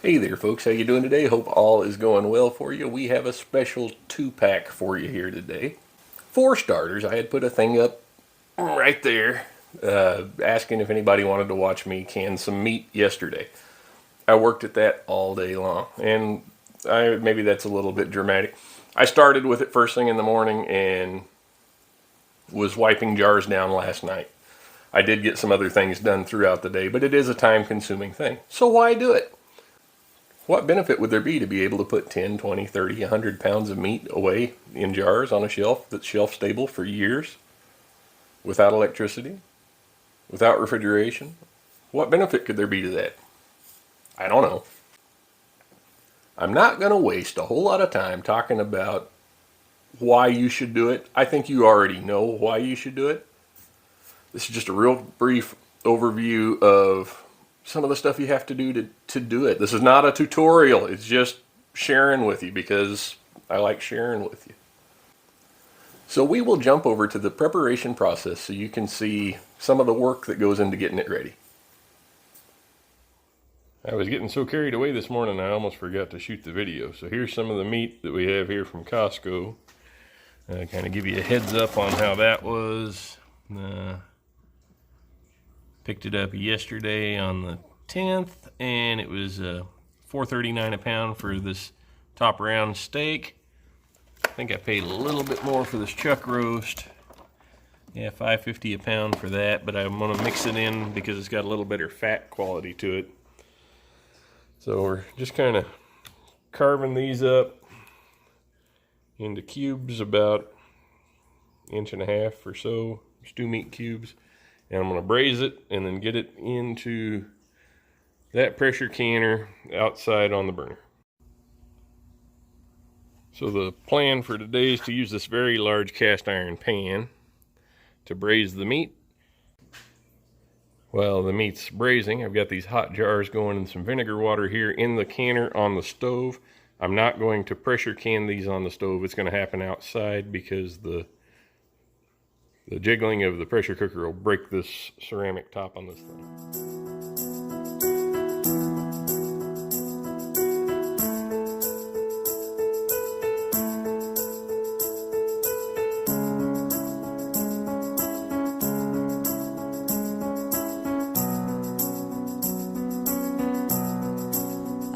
Hey there folks, how you doing today? Hope all is going well for you. We have a special two-pack for you here today. For starters, I had put a thing up right there asking if anybody wanted to watch me can some meat yesterday. I worked at that all day long, and maybe that's a little bit dramatic. I started with it first thing in the morning and was wiping jars down last night. I did get some other things done throughout the day, but it is a time-consuming thing. So why do it? What benefit would there be to be able to put 10, 20, 30, 100 pounds of meat away in jars on a shelf that's shelf stable for years without electricity, without refrigeration? What benefit could there be to that? I don't know. I'm not going to waste a whole lot of time talking about why you should do it. I think you already know why you should do it. This is just a real brief overview of some of the stuff you have to do to do it. This is not a tutorial. It's just sharing with you because I like sharing with you. So we will jump over to the preparation process so you can see some of the work that goes into getting it ready. I was getting so carried away this morning I almost forgot to shoot the video. So here's some of the meat that we have here from Costco. Kind of give you a heads up on how that was. Picked it up yesterday on the 10th, and it was $4.39 a pound for this top round steak. I think I paid a little bit more for this chuck roast. Yeah, $5.50 a pound for that, but I'm gonna mix it in because it's got a little better fat quality to it. So we're just kind of carving these up into cubes about 1.5 inches or so, stew meat cubes. And I'm going to braise it and then get it into that pressure canner outside on the burner. So the plan for today is to use this very large cast iron pan to braise the meat. While the meat's braising, I've got these hot jars going in some vinegar water here in the canner on the stove. I'm not going to pressure can these on the stove. It's going to happen outside because the jiggling of the pressure cooker will break this ceramic top on this thing.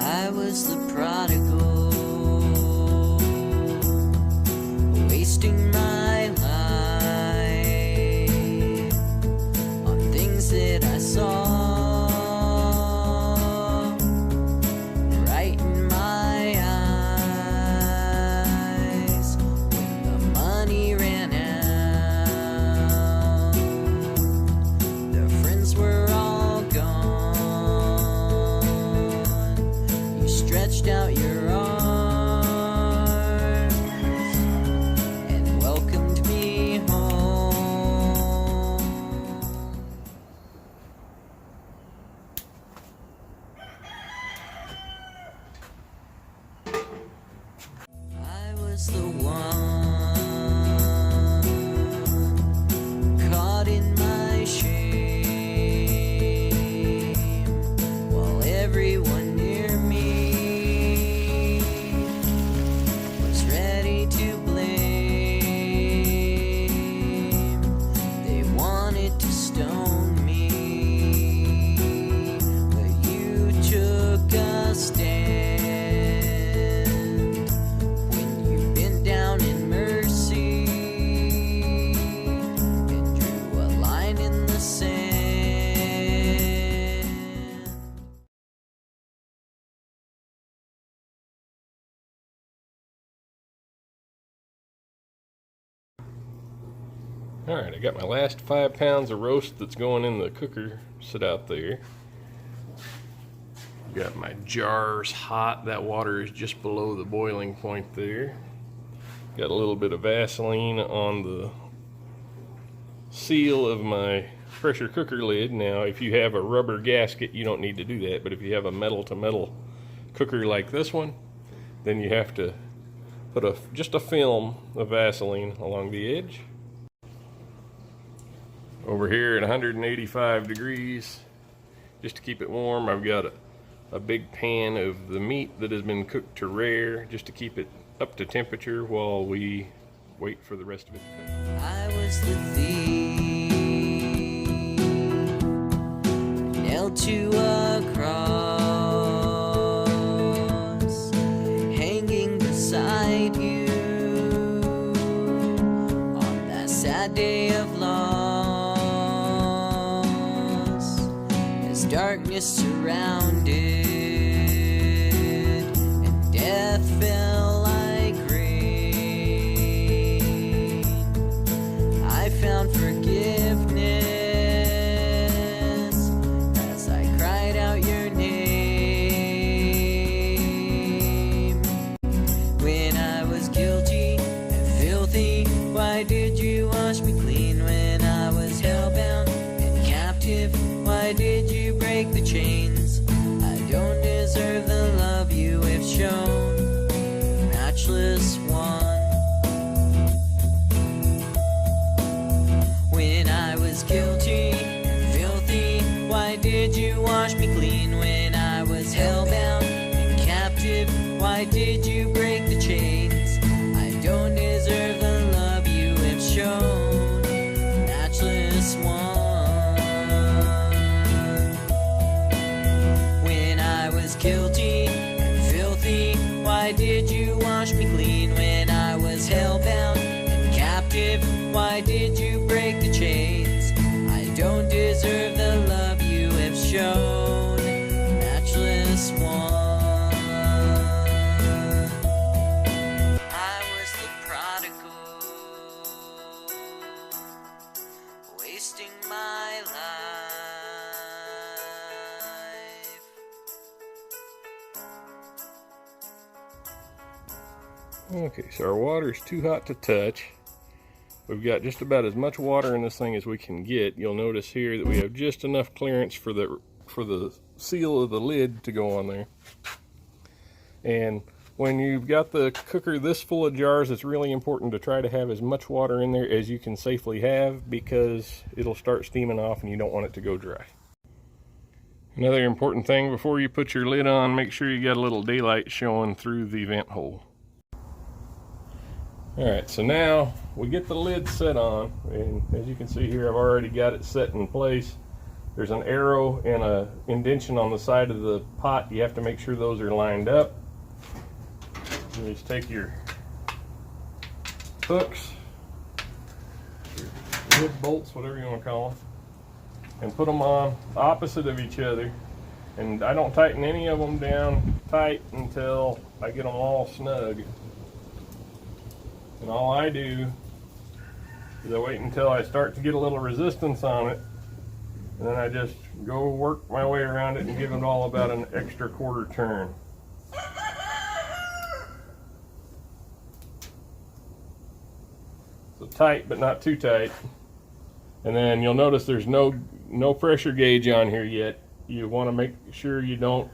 I was the prodigal, wasting my life on things that I saw right in my eyes. When the money ran out, the friends were all gone. You stretched out your arms and welcomed me home. I was the one caught in my shame while everyone near me was ready to blame. They wanted to stone me, but you took a stand when you bent down in mercy and drew a line in the sand. Alright, I got my last 5 pounds of roast that's going in the cooker sit out there. Got my jars hot. That water is just below the boiling point there. Got a little bit of Vaseline on the seal of my pressure cooker lid. Now, if you have a rubber gasket, you don't need to do that. But if you have a metal to metal cooker like this one, then you have to put just a film of Vaseline along the edge. Over here at 185 degrees, just to keep it warm, I've got a a big pan of the meat that has been cooked to rare, just to keep it up to temperature while we wait for the rest of it to cook. I was the thief, nailed to a cross, hanging beside you on that sad day of loss. As darkness surrounded and death fell like rain, I found forgiveness as I cried out your name. When I was guilty and filthy, why did you wash me clean? When I was hellbound and captive, why did you break the chains? I don't deserve the love you have shown, matchless one. When I was guilty and filthy, why did you wash me clean? When I was hellbound and captive, why did you break the chains? I don't deserve the love you have shown, matchless one. When I was guilty and filthy, why did you wash me clean? When I was hellbound and captive, why did you break the chains? I don't deserve the love you have shown, matchless one. I was the prodigal, wasting my life. Okay, so our water's too hot to touch. We've got just about as much water in this thing as we can get. You'll notice here that we have just enough clearance for the seal of the lid to go on there. And when you've got the cooker this full of jars, it's really important to try to have as much water in there as you can safely have, because it'll start steaming off and you don't want it to go dry. Another important thing, before you put your lid on, make sure you got a little daylight showing through the vent hole. Alright, so now we get the lid set on, and as you can see here, I've already got it set in place. There's an arrow and a indentation on the side of the pot. You have to make sure those are lined up. You just take your hooks, your lid bolts, whatever you want to call them, and put them on opposite of each other. And I don't tighten any of them down tight until I get them all snug. And all I do is I wait until I start to get a little resistance on it, and then I just go work my way around it and give it all about an extra quarter turn. So tight, but not too tight. And then you'll notice there's no pressure gauge on here yet. You want to make sure you don't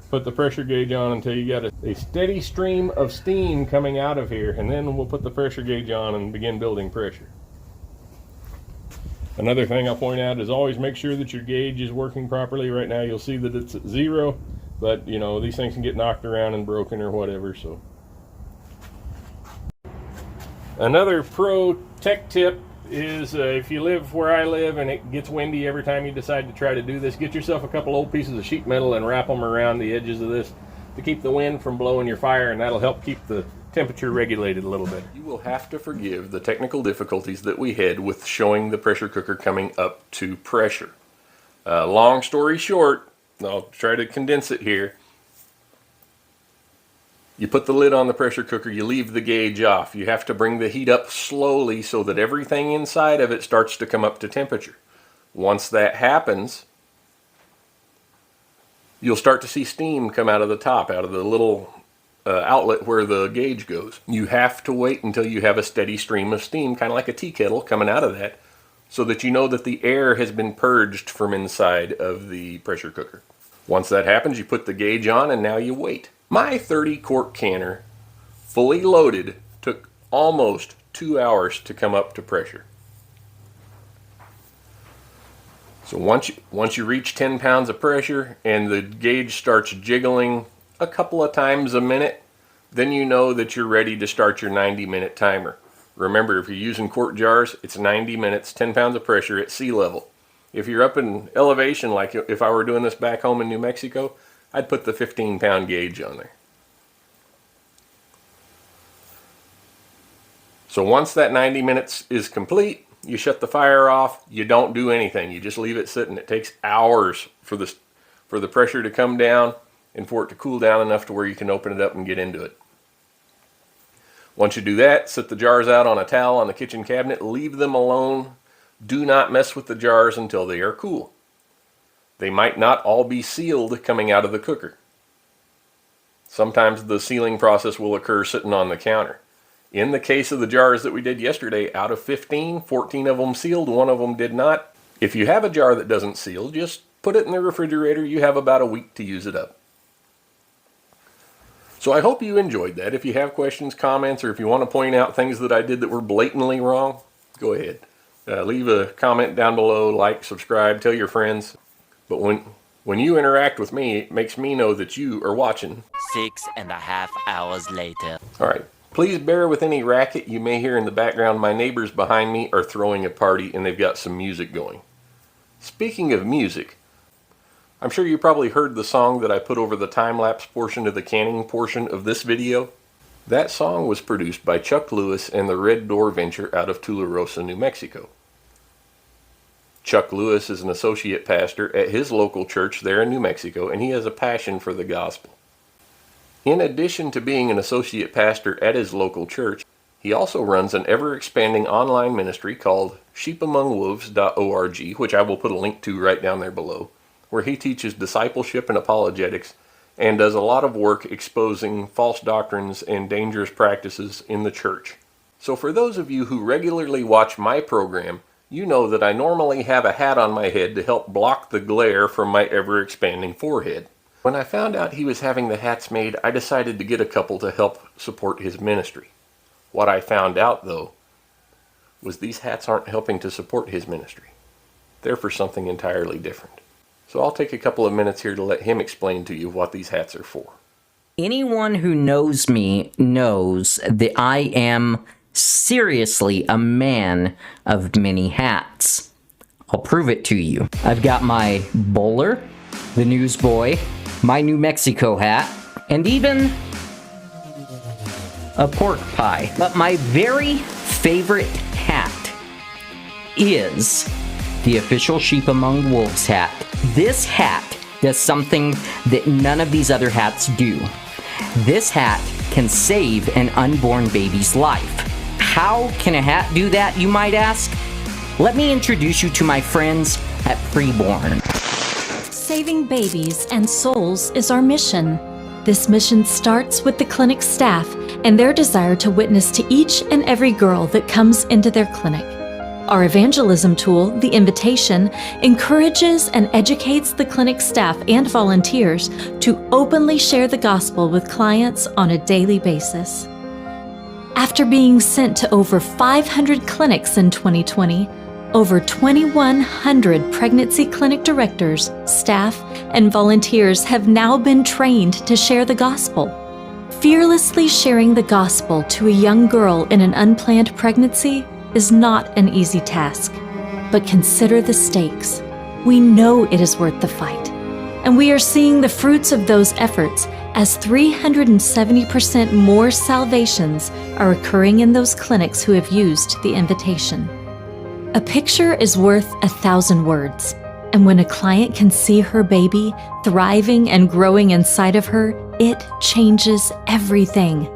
put the pressure gauge on until you got a steady stream of steam coming out of here, and then we'll put the pressure gauge on and begin building pressure. Another thing I'll point out is always make sure that your gauge is working properly. Right now you'll see that it's at 0, but you know, these things can get knocked around and broken or whatever. So another pro tech tip is if you live where I live and it gets windy every time you decide to try to do this, get yourself a couple old pieces of sheet metal and wrap them around the edges of this to keep the wind from blowing your fire, and that'll help keep the temperature regulated a little bit. You will have to forgive the technical difficulties that we had with showing the pressure cooker coming up to pressure. Long story short, I'll try to condense it here. You put the lid on the pressure cooker, you leave the gauge off. You have to bring the heat up slowly so that everything inside of it starts to come up to temperature. Once that happens, you'll start to see steam come out of the top, out of the little outlet where the gauge goes. You have to wait until you have a steady stream of steam, kind of like a tea kettle coming out of that, so that you know that the air has been purged from inside of the pressure cooker. Once that happens, you put the gauge on and now you wait. My 30-quart canner, fully loaded, took almost 2 hours to come up to pressure. So once you reach 10 pounds of pressure and the gauge starts jiggling a couple of times a minute, then you know that you're ready to start your 90-minute timer. Remember, if you're using quart jars, it's 90 minutes, 10 pounds of pressure at sea level. If you're up in elevation, like if I were doing this back home in New Mexico, I'd put the 15-pound gauge on there. So once that 90 minutes is complete, you shut the fire off. You don't do anything. You just leave it sitting. It takes hours for the pressure to come down and for it to cool down enough to where you can open it up and get into it. Once you do that, set the jars out on a towel on the kitchen cabinet. Leave them alone. Do not mess with the jars until they are cool. They might not all be sealed coming out of the cooker. Sometimes the sealing process will occur sitting on the counter. In the case of the jars that we did yesterday, out of 15, 14 of them sealed, 1 of them did not. If you have a jar that doesn't seal, just put it in the refrigerator. You have about a week to use it up. So I hope you enjoyed that. If you have questions, comments, or if you want to point out things that I did that were blatantly wrong, go ahead. Leave a comment down below, like, subscribe, tell your friends. But when you interact with me, it makes me know that you are watching. 6.5 hours later. All right. Please bear with any racket you may hear in the background. My neighbors behind me are throwing a party and they've got some music going. Speaking of music, I'm sure you probably heard the song that I put over the time-lapse portion of the canning portion of this video. That song was produced by Chuck Lewis and the Red Door Venture out of Tularosa, New Mexico. Chuck Lewis is an associate pastor at his local church there in New Mexico, and he has a passion for the gospel. In addition to being an associate pastor at his local church, he also runs an ever-expanding online ministry called sheepamongwolves.org, which I will put a link to right down there below, where he teaches discipleship and apologetics and does a lot of work exposing false doctrines and dangerous practices in the church. So for those of you who regularly watch my program, you know that I normally have a hat on my head to help block the glare from my ever-expanding forehead. When I found out he was having the hats made, I decided to get a couple to help support his ministry. What I found out, though, was these hats aren't helping to support his ministry. They're for something entirely different. So I'll take a couple of minutes here to let him explain to you what these hats are for. Anyone who knows me knows that I am seriously a man of many hats. I'll prove it to you. I've got my bowler, the newsboy, my New Mexico hat, and even a pork pie. But my very favorite hat is the official Sheep Among Wolves hat. This hat does something that none of these other hats do. This hat can save an unborn baby's life. How can a hat do that, you might ask? Let me introduce you to my friends at Preborn. Saving babies and souls is our mission. This mission starts with the clinic staff and their desire to witness to each and every girl that comes into their clinic. Our evangelism tool, The Invitation, encourages and educates the clinic staff and volunteers to openly share the gospel with clients on a daily basis. After being sent to over 500 clinics in 2020, over 2,100 pregnancy clinic directors, staff, and volunteers have now been trained to share the gospel. Fearlessly sharing the gospel to a young girl in an unplanned pregnancy is not an easy task, but consider the stakes. We know it is worth the fight, and we are seeing the fruits of those efforts as 370% more salvations are occurring in those clinics who have used the invitation. A picture is worth 1,000 words, and when a client can see her baby thriving and growing inside of her, it changes everything.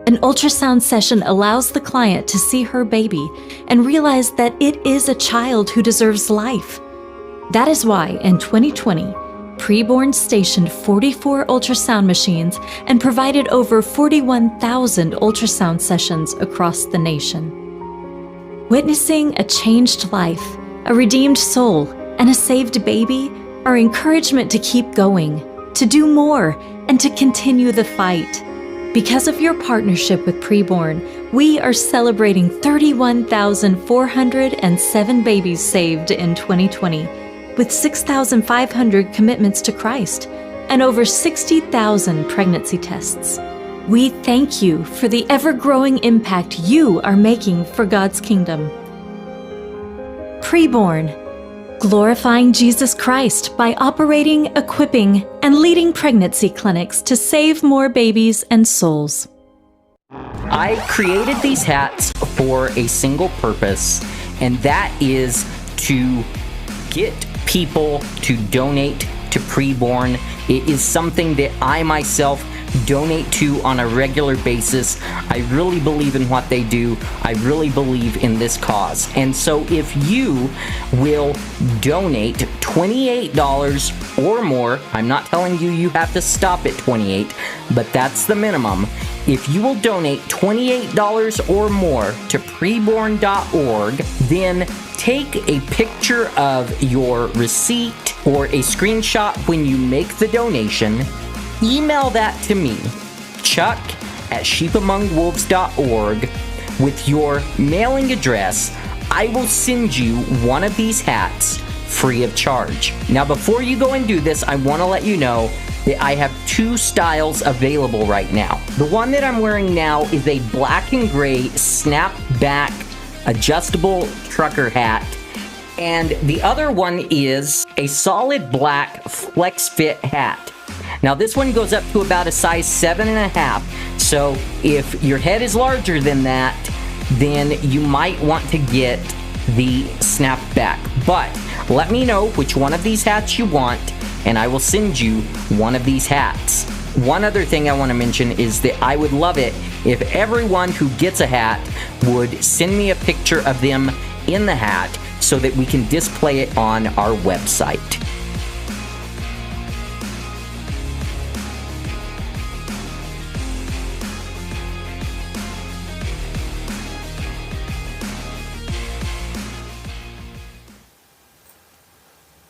An ultrasound session allows the client to see her baby and realize that it is a child who deserves life. That is why in 2020, Preborn stationed 44 ultrasound machines and provided over 41,000 ultrasound sessions across the nation. Witnessing a changed life, a redeemed soul, and a saved baby are encouragement to keep going, to do more, and to continue the fight. Because of your partnership with Preborn, we are celebrating 31,407 babies saved in 2020, with 6,500 commitments to Christ and over 60,000 pregnancy tests. We thank you for the ever-growing impact you are making for God's kingdom. Preborn, glorifying Jesus Christ by operating, equipping, and leading pregnancy clinics to save more babies and souls. I created these hats for a single purpose, and that is to get people to donate to Preborn. It is something that I myself donate to on a regular basis. I really believe in what they do. I really believe in this cause. And so if you will donate $28 or more, I'm not telling you you have to stop at $28, but that's the minimum. If you will donate $28 or more to preborn.org, then take a picture of your receipt or a screenshot when you make the donation. Email that to me, Chuck at sheepamongwolves.org, with your mailing address. I will send you one of these hats free of charge. Now, before you go and do this, I want to let you know that I have two styles available right now. The one that I'm wearing now is a black and gray snap-back adjustable trucker hat, and the other one is a solid black flex fit hat. Now this one goes up to about a size 7.5, so if your head is larger than that, then you might want to get the snapback. But let me know which one of these hats you want, and I will send you one of these hats. One other thing I want to mention is that I would love it if everyone who gets a hat would send me a picture of them in the hat so that we can display it on our website.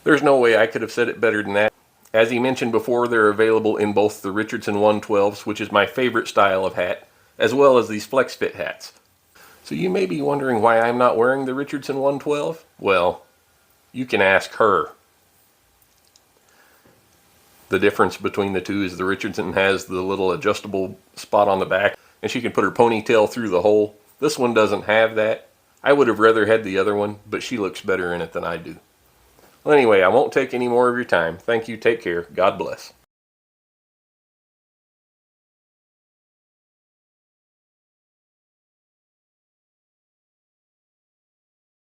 There's no way I could have said it better than that. As he mentioned before, they're available in both the Richardson 112s, which is my favorite style of hat, as well as these flex fit hats. So you may be wondering why I'm not wearing the Richardson 112? Well, you can ask her. The difference between the two is the Richardson has the little adjustable spot on the back, and she can put her ponytail through the hole. This one doesn't have that. I would have rather had the other one, but she looks better in it than I do. Well, anyway, I won't take any more of your time. Thank you. Take care. God bless.